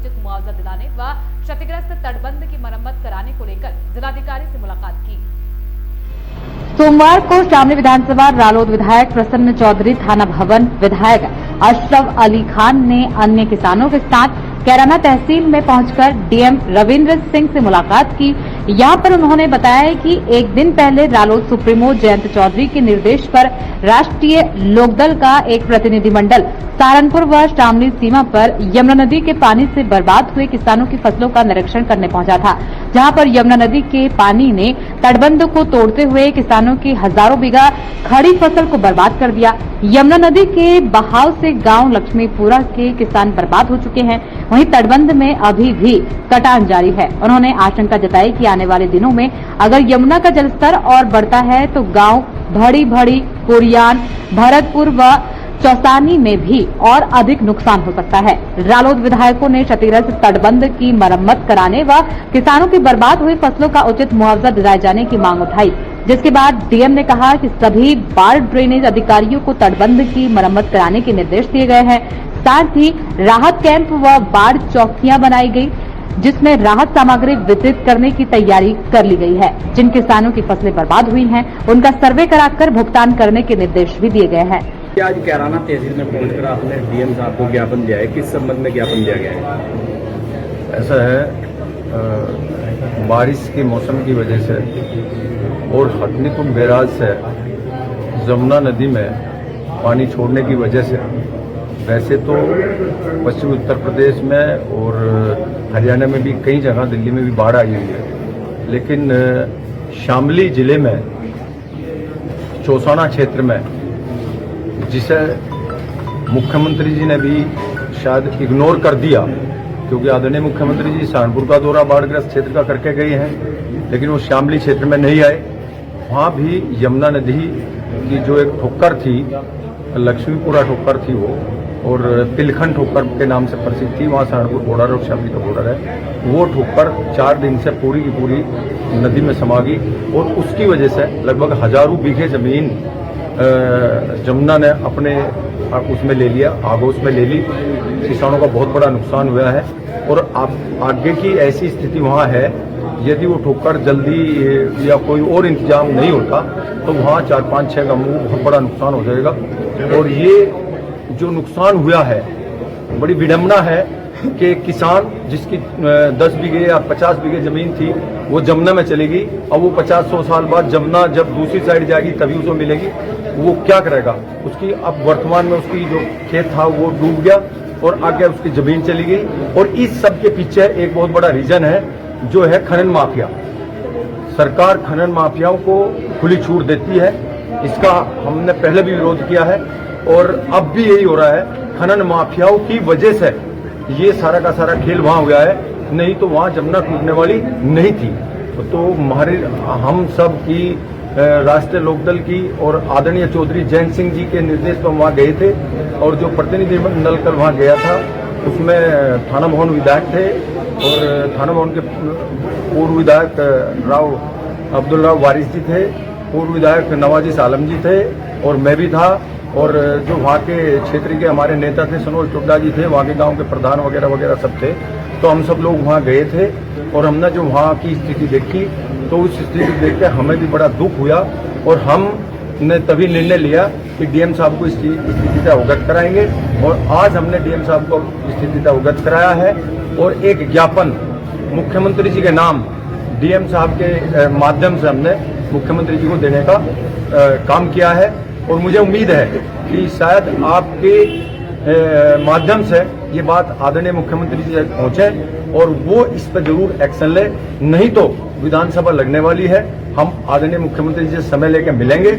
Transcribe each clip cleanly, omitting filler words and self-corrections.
उचित मुआवजा दिलाने व क्षतिग्रस्त तटबंध की मरम्मत कराने को लेकर जिलाधिकारी से मुलाकात की। सोमवार को शामली विधानसभा रालोद विधायक प्रसन्न चौधरी, थाना भवन विधायक अशरफ अली खान ने अन्य किसानों के साथ कैराना तहसील में पहुंचकर डीएम रविंद्र सिंह से मुलाकात की। यहां पर उन्होंने बताया कि एक दिन पहले रालोद सुप्रीमो जयंत चौधरी के निर्देश पर राष्ट्रीय लोकदल का एक प्रतिनिधिमंडल सहारनपुर व शामली सीमा पर यमुना नदी के पानी से बर्बाद हुए किसानों की फसलों का निरीक्षण करने पहुंचा था, जहां पर यमुना नदी के पानी ने तटबंध को तोड़ते हुए किसानों की हजारों बीघा खड़ी फसल को बर्बाद कर दिया। यमुना नदी के बहाव से गांव लक्ष्मीपुरा के किसान बर्बाद हो चुके हैं। वहीं तटबंध में अभी भी कटान जारी है। उन्होंने आशंका जताई कि आने वाले दिनों में अगर यमुना का जलस्तर और बढ़ता है तो गांव भड़ी भड़ी, कुरियान, भरतपुर व चौसानी में भी और अधिक नुकसान हो सकता है। रालोद विधायकों ने क्षतिग्रस्त तटबंध की मरम्मत कराने व किसानों की बर्बाद हुई फसलों का उचित मुआवजा दिलाए जाने की मांग उठाई, जिसके बाद डीएम ने कहा कि सभी बाढ़ ड्रेनेज अधिकारियों को तटबंध की मरम्मत कराने के निर्देश दिए गए हैं। साथ ही राहत कैंप व बाढ़ चौकियां बनाई गई, जिसमें राहत सामग्री वितरित करने की तैयारी कर ली गई है। जिन किसानों की फसलें बर्बाद हुई हैं, उनका सर्वे कराकर भुगतान करने के निर्देश भी दिए गए हैं। आज कैराना तहसील में पहुंचकर आपने डीएम साहब को ज्ञापन दिया है, किस संबंध में ज्ञापन दिया गया है? ऐसा है, बारिश के मौसम की वजह से और हथनीकुंड बैराज से यमुना नदी में पानी छोड़ने की वजह से वैसे तो पश्चिमी उत्तर प्रदेश में और हरियाणा में भी कई जगह, दिल्ली में भी बाढ़ आई हुई है, लेकिन शामली जिले में चौसाना क्षेत्र में, जिसे मुख्यमंत्री जी ने भी शायद इग्नोर कर दिया, क्योंकि आदरणीय मुख्यमंत्री जी सहारनपुर का दौरा बाढ़ग्रस्त क्षेत्र का करके गए हैं, लेकिन वो शामली क्षेत्र में नहीं आए। वहाँ भी यमुना नदी की जो एक ठोकर थी, लक्ष्मीपुरा ठोकर थी वो, और तिलखन ठोकर के नाम से प्रसिद्ध थी, वहाँ सहारनपुर बॉर्डर और शामली का बॉर्डर है। वो ठोकर 4 दिन से पूरी की पूरी नदी में समा गई और उसकी वजह से लगभग हजारों बीघे जमीन यमुना ने अपने उसमें ले लिया, आगोश में ले ली। किसानों का बहुत बड़ा नुकसान हुआ है और आगे की ऐसी स्थिति वहाँ है, यदि वो ठोकर जल्दी या कोई और इंतजाम नहीं होता तो वहाँ 4-5-6 गांवों को बहुत बड़ा नुकसान हो जाएगा। और ये जो नुकसान हुआ है, बड़ी विडंबना है कि किसान जिसकी 10 बीघे या 50 बीघे जमीन थी वो जमुना में चली गई, अब वो 50-100 साल बाद जमुना जब दूसरी साइड जाएगी तभी उसको मिलेगी, वो क्या करेगा? उसकी अब वर्तमान में उसकी जो खेत था वो डूब गया और आगे उसकी जमीन चली गई। और इस सब के पीछे एक बहुत बड़ा रीजन है, जो है खनन माफिया। सरकार खनन माफियाओं को खुली छूट देती है, इसका हमने पहले भी विरोध किया है और अब भी यही हो रहा है। खनन माफियाओं की वजह से ये सारा का सारा खेल वहां हुआ है, नहीं तो वहां जमुना टूटने वाली नहीं थी। तो हमारे हम सब की राष्ट्रीय लोकदल की और आदरणीय चौधरी जयंत सिंह जी के निर्देश पर वहां गए थे और जो प्रतिनिधिमंडल कल वहां गया था उसमें थाना भवन विधायक थे और थाना भवन के पूर्व विधायक राव अब्दुल राव वारिस जी थे, पूर्व विधायक नवाजी सालम जी थे और मैं भी था, और जो वहाँ के क्षेत्र के हमारे नेता थे सनोज टुड्डा जी थे, वहाँ के गांव के प्रधान वगैरह वगैरह सब थे। तो हम सब लोग वहाँ गए थे और हमने जो वहाँ की स्थिति देखी तो उस स्थिति देख के हमें भी बड़ा दुख हुआ और हमने तभी निर्णय लिया कि डीएम साहब को स्थिति से अवगत कराएंगे। और आज हमने डीएम साहब को स्थिति से अवगत कराया है और एक ज्ञापन मुख्यमंत्री जी के नाम डीएम साहब के माध्यम से हमने मुख्यमंत्री जी को देने का काम किया है। और मुझे उम्मीद है कि शायद आपके माध्यम से ये बात आदरणीय मुख्यमंत्री जी तक पहुंचे और वो इस पर जरूर एक्शन ले, नहीं तो विधानसभा लगने वाली है। हम आदरणीय मुख्यमंत्री जी से समय लेकर मिलेंगे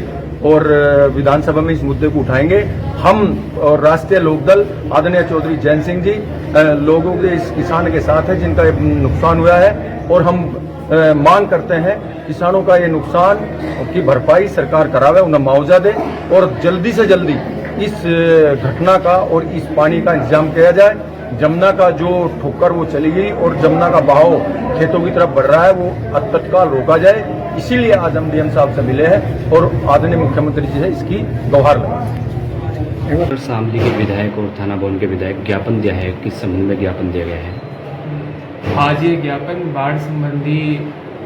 और विधानसभा में इस मुद्दे को उठाएंगे। हम और राष्ट्रीय लोकदल आदरणीय चौधरी जयंत सिंह जी लोगों के इस किसान के साथ है जिनका नुकसान हुआ है और हम मांग करते हैं किसानों का ये नुकसान की भरपाई सरकार करावे, उन्हें मुआवजा दे और जल्दी से जल्दी इस घटना का और इस पानी का इंतजाम किया जाए। जमुना का जो ठोकर वो चली गई और जमुना का बहाव खेतों की तरफ बढ़ रहा है वो तत्काल रोका जाए। इसीलिए आज हम डीएम साहब से मिले हैं और आदरणीय मुख्यमंत्री जी से इसकी गुहार लगाई। शामली के विधायक और थाना भवन के विधायक ज्ञापन दिया है, किस संबंध में ज्ञापन दिया गया है? आज ये ज्ञापन बाढ़ संबंधी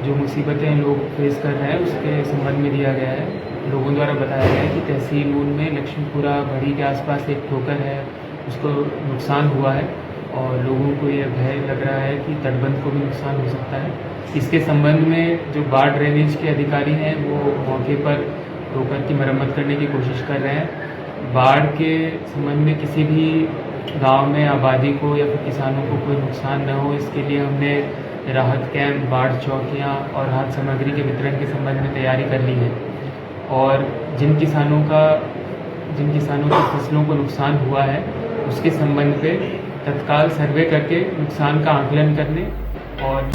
जो मुसीबतें लोग फेस कर रहे हैं उसके संबंध में दिया गया है। लोगों द्वारा बताया गया है कि तहसील नून में लक्ष्मीपुरा बड़ी के आसपास एक ठोकर है, उसको नुकसान हुआ है और लोगों को ये भय लग रहा है कि तटबंध को भी नुकसान हो सकता है। इसके संबंध में जो बाढ़ ड्रेनेज के अधिकारी हैं वो मौके पर ठोकर की मरम्मत करने की कोशिश कर रहे हैं। बाढ़ के संबंध में किसी भी गांव में आबादी को या फिर किसानों को कोई नुकसान न हो, इसके लिए हमने राहत कैंप, बाढ़ चौकियां और राहत सामग्री के वितरण के संबंध में तैयारी कर ली है। और जिन किसानों की फसलों को नुकसान हुआ है उसके संबंध पे तत्काल सर्वे करके नुकसान का आकलन करने और